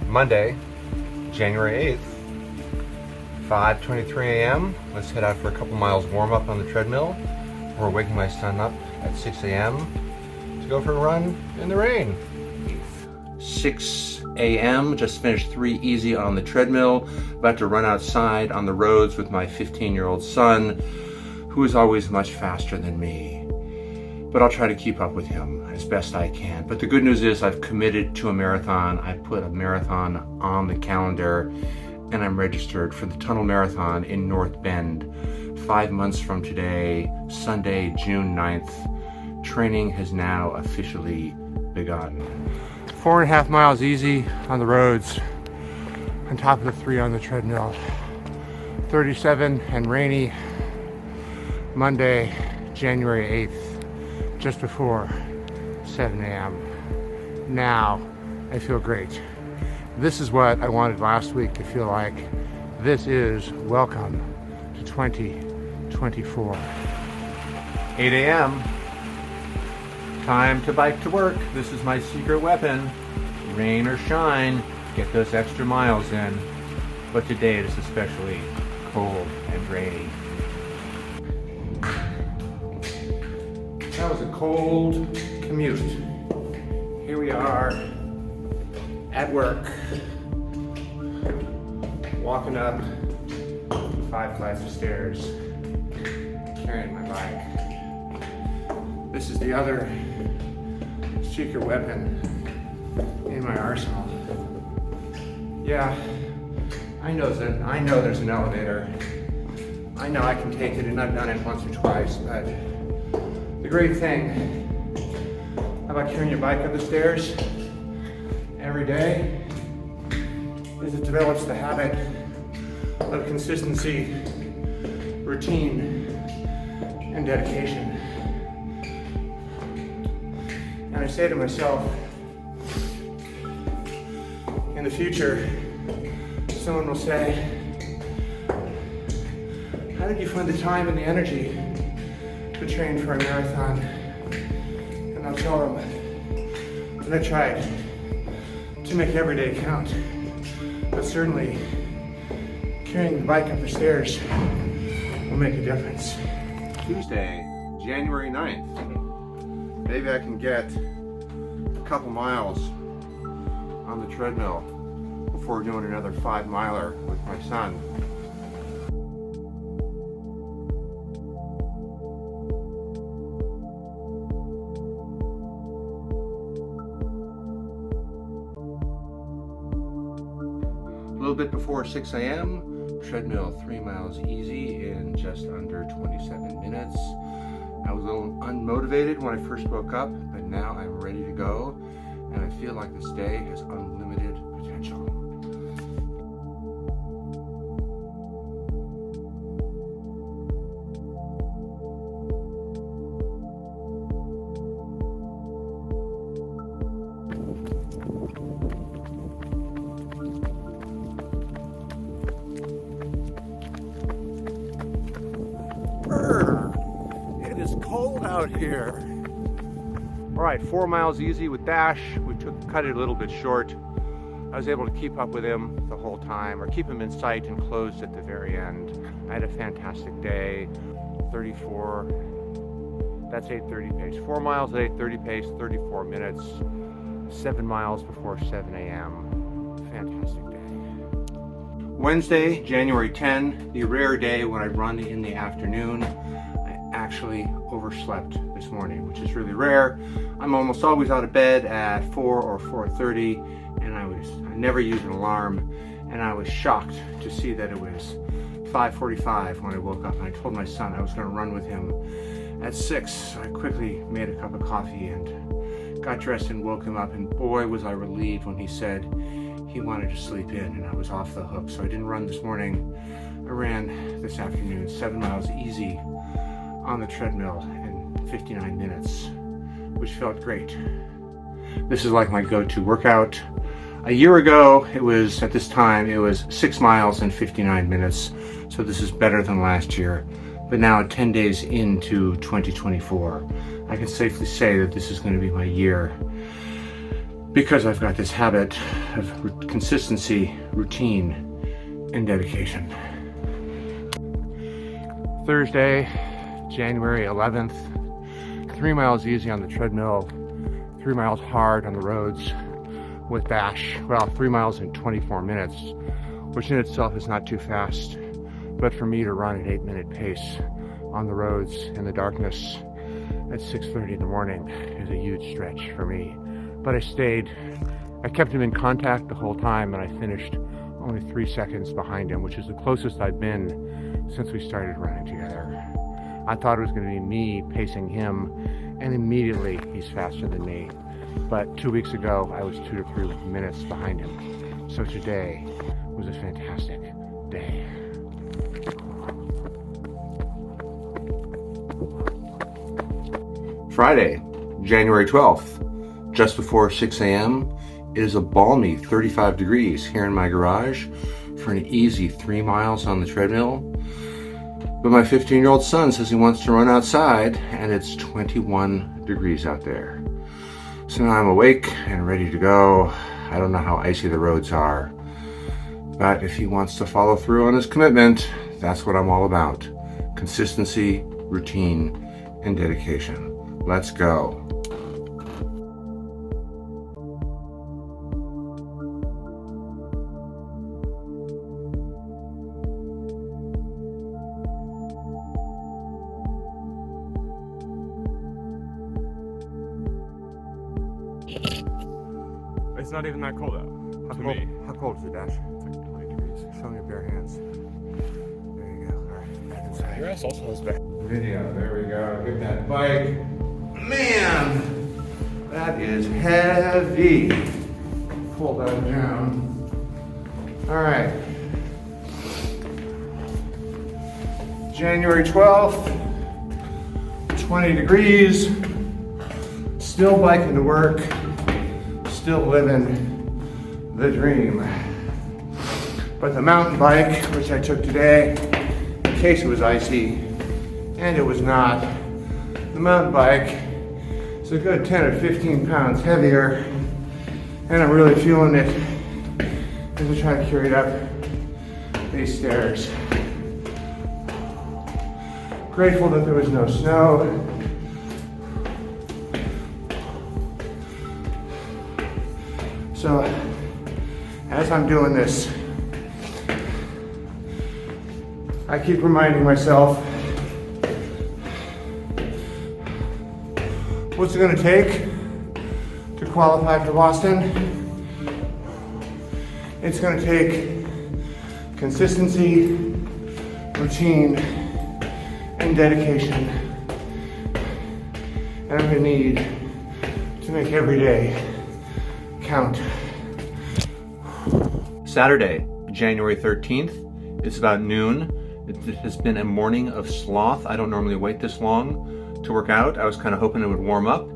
Monday, January 8th, 5:23 a.m. Let's head out for a couple miles warm up on the treadmill. We're waking my son up at 6 a.m. to go for a run in the rain. 6 a.m. Just finished 3 easy on the treadmill. About to run outside on the roads with my 15-year-old son, who is always much faster than me. But I'll try to keep up with him as best I can. But the good news is I've committed to a marathon. I put a marathon on the calendar, and I'm registered for the Tunnel Marathon in North Bend 5 months from today, Sunday, June 9th. Training has now officially begun. 4.5 miles easy on the roads, on top of the 3 on the treadmill. 37 and rainy, Monday, January 8th, just before 7 a.m. Now, I feel great. This is what I wanted last week to feel like. This is welcome to 2024. 8 a.m. Time to bike to work. This is my secret weapon. Rain or shine, get those extra miles in. But today it is especially cold and rainy. That was a cold commute. Here we are at work, walking up 5 flights of stairs, carrying my bike. This is the other secret weapon in my arsenal. Yeah, I know there's an elevator. I know I can take it, and I've done it once or twice, but the great thing about carrying your bike up the stairs every day is it develops the habit of consistency, routine, and dedication. And I say to myself, in the future, someone will say, how did you find the time and the energy to train for a marathon? And I'll tell them that I tried to make every day count, but certainly carrying the bike up the stairs will make a difference. Tuesday, January 9th. Maybe I can get a couple miles on the treadmill before doing another 5-miler with my son. A little bit before 6 a.m., treadmill 3 miles easy in just under 27 minutes. I was a little unmotivated when I first woke up, but now I'm ready to go, and I feel like this day has unlimited potential. It is cold out here. All right, 4 miles easy with Dash. We cut it a little bit short. I was able to keep up with him the whole time, or keep him in sight and closed at the very end. I had a fantastic day. 34, that's 8:30 pace. 4 miles at 8:30 pace, 34 minutes, 7 miles before 7 a.m. Fantastic day. Wednesday, January 10, the rare day when I run in the afternoon. I actually overslept this morning, which is really rare. I'm almost always out of bed at 4 or 4:30, and I never use an alarm, and I was shocked to see that it was 5:45 when I woke up, and I told my son I was going to run with him at 6. So I quickly made a cup of coffee and got dressed and woke him up, and boy was I relieved when he said he wanted to sleep in, and I was off the hook. So I didn't run this morning. I ran this afternoon, 7 miles easy on the treadmill in 59 minutes, which felt great. This is like my go-to workout. A year ago, at this time, it was 6 miles in 59 minutes. So this is better than last year. But now 10 days into 2024, I can safely say that this is going to be my year. because I've got this habit of consistency, routine, and dedication. Thursday, January 11th, 3 miles easy on the treadmill, 3 miles hard on the roads with Bash. Well, 3 miles in 24 minutes, which in itself is not too fast, but for me to run an 8-minute pace on the roads in the darkness at 6:30 in the morning is a huge stretch for me. But I kept him in contact the whole time, and I finished only 3 seconds behind him, which is the closest I've been since we started running together. I thought it was going to be me pacing him, and immediately he's faster than me. But 2 weeks ago, I was 2 to 3 minutes behind him. So today was a fantastic day. Friday, January 12th, just before 6 a.m., it is a balmy 35 degrees here in my garage for an easy 3 miles on the treadmill. But my 15-year-old son says he wants to run outside, and it's 21 degrees out there. So now I'm awake and ready to go. I don't know how icy the roads are, but if he wants to follow through on his commitment, that's what I'm all about. Consistency, routine, and dedication. Let's go. It's not even that cold out. How cold is it, Dash? It's like 20 degrees. Show me your bare hands. There you go. All right, back inside. Your ass also has back. Video, there we go. Get that bike. Man, that is heavy. Pull that down. All right. January 12th, 20 degrees. Still biking to work. Still living the dream. But the mountain bike, which I took today, in case it was icy, and it was not, the mountain bike is a good 10 or 15 pounds heavier, and I'm really feeling it as I try to carry it up these stairs. Grateful that there was no snow. So, as I'm doing this, I keep reminding myself, what's it gonna take to qualify for Boston? It's gonna take consistency, routine, and dedication. And I'm gonna need to make every day count. Saturday, January 13th. It's about noon. It has been a morning of sloth. I don't normally wait this long to work out. I was kind of hoping it would warm up.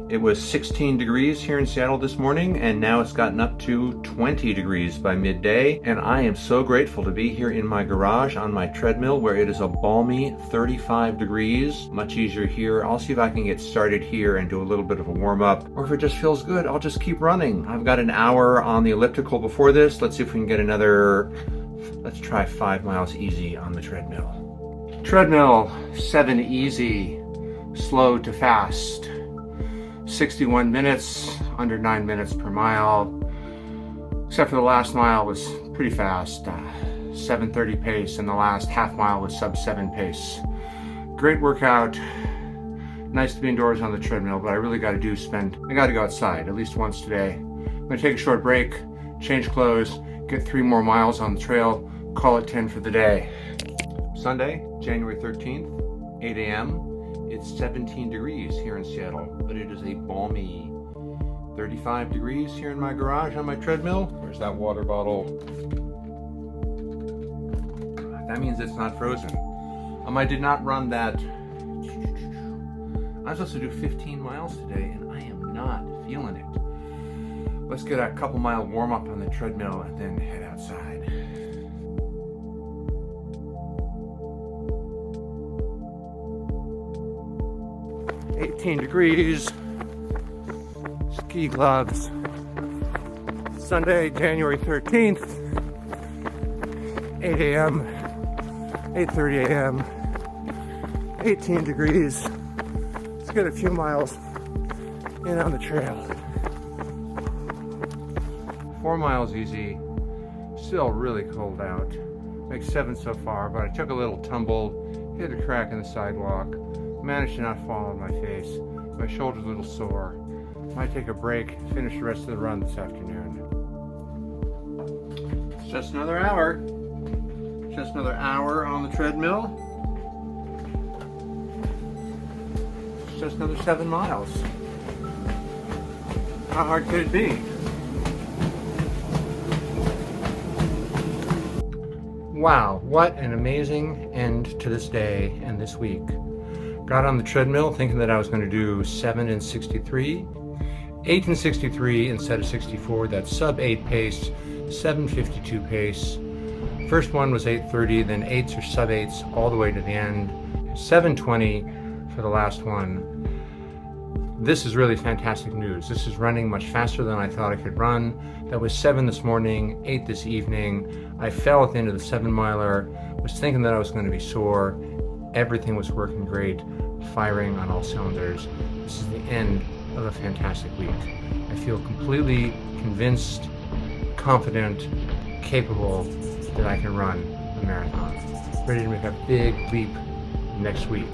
It was 16 degrees here in Seattle this morning, and now it's gotten up to 20 degrees by midday. And I am so grateful to be here in my garage on my treadmill where it is a balmy 35 degrees. Much easier here. I'll see if I can get started here and do a little bit of a warm up. Or if it just feels good, I'll just keep running. I've got an hour on the elliptical before this. Let's see if we can get another, let's try 5 miles easy on the treadmill. Treadmill, 7 easy, slow to fast. 61 minutes, under 9 minutes per mile, except for the last mile was pretty fast, 7:30 pace, and the last half mile was sub 7 pace. Great workout, nice to be indoors on the treadmill, but I really got to go outside at least once today. I'm gonna take a short break, change clothes, get 3 more miles on the trail, call it 10 for the day. Sunday, January 13th, 8 a.m. It's 17 degrees here in Seattle, but it is a balmy 35 degrees here in my garage on my treadmill. Where's that water bottle? That means it's not frozen. I did not run that. I'm supposed to do 15 miles today, and I am not feeling it. Let's get a couple mile warm up on the treadmill and then head outside. 18 degrees, ski gloves, Sunday, January 13th, 8 a.m., 8:30 a.m., 18 degrees. Let's get a few miles in on the trail. 4 miles easy, still really cold out. Like 7 so far, but I took a little tumble, hit a crack in the sidewalk, managed to not fall on my face. My shoulder's a little sore. Might take a break, finish the rest of the run this afternoon. It's just another hour. Just another hour on the treadmill. It's just another 7 miles. How hard could it be? Wow, what an amazing end to this day and this week. Got on the treadmill thinking that I was going to do 7 and 63, 8 and 63 instead of 64, that's sub 8 pace, 7:52 pace. First one was 8:30, then 8s or sub 8s all the way to the end, 7:20 for the last one. This is really fantastic news. This is running much faster than I thought I could run. That was 7 this morning, 8 this evening. I fell at the end of the 7 miler, was thinking that I was going to be sore. Everything was working great, firing on all cylinders. This is the end of a fantastic week. I feel completely convinced, confident, capable that I can run a marathon. Ready to make a big leap next week.